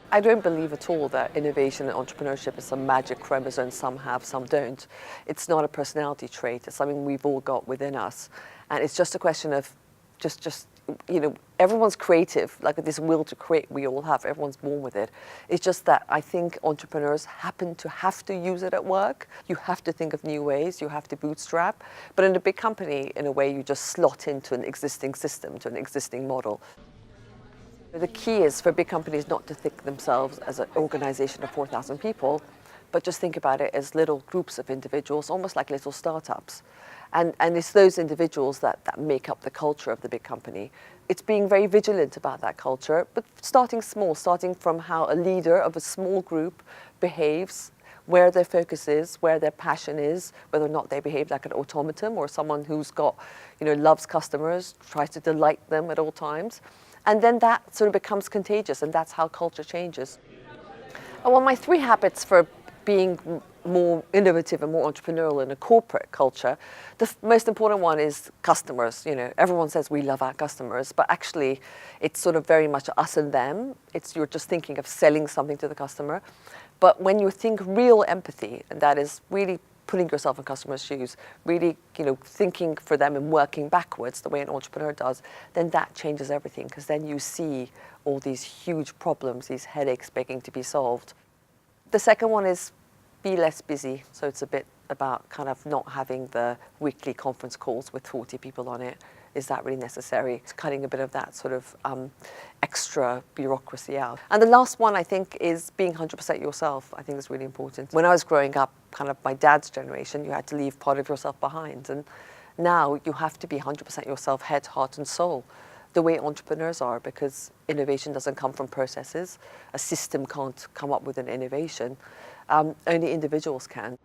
I don't believe at all that innovation and entrepreneurship is some magic chromosome some have, some don't. It's not a personality trait. It's something we've all got within us. And it's just a question of everyone's creative, like this will to create we all have, everyone's born with it. It's just that I think entrepreneurs happen to have to use it at work. You have to think of new ways, you have to bootstrap. But in a big company, in a way, you just slot into an existing system, to an existing model. The key is for big companies not to think themselves as an organization of 4,000 people, but just think about it as little groups of individuals, almost like little startups. And it's those individuals that make up the culture of the big company. It's being very vigilant about that culture, but starting small, starting from how a leader of a small group behaves, where their focus is, where their passion is, whether or not they behave like an automaton or someone who's got, loves customers, tries to delight them at all times. And then that sort of becomes contagious, and that's how culture changes. Well, my 3 habits for being more innovative and more entrepreneurial in a corporate culture, the most important one is customers. Everyone says we love our customers, but actually it's sort of very much us and them. You're just thinking of selling something to the customer. But when you think real empathy, and that is really putting yourself in customers' shoes, really, thinking for them and working backwards the way an entrepreneur does, then that changes everything, because then you see all these huge problems, these headaches begging to be solved. The second one is be less busy. So it's a bit about kind of not having the weekly conference calls with 40 people on it. Is that really necessary? It's cutting a bit of that sort of extra bureaucracy out. And the last one, I think, is being 100% yourself. I think is really important. When I was growing up, kind of my dad's generation, you had to leave part of yourself behind. And now you have to be 100% yourself, head, heart, and soul, the way entrepreneurs are, because innovation doesn't come from processes. A system can't come up with an innovation. Only individuals can.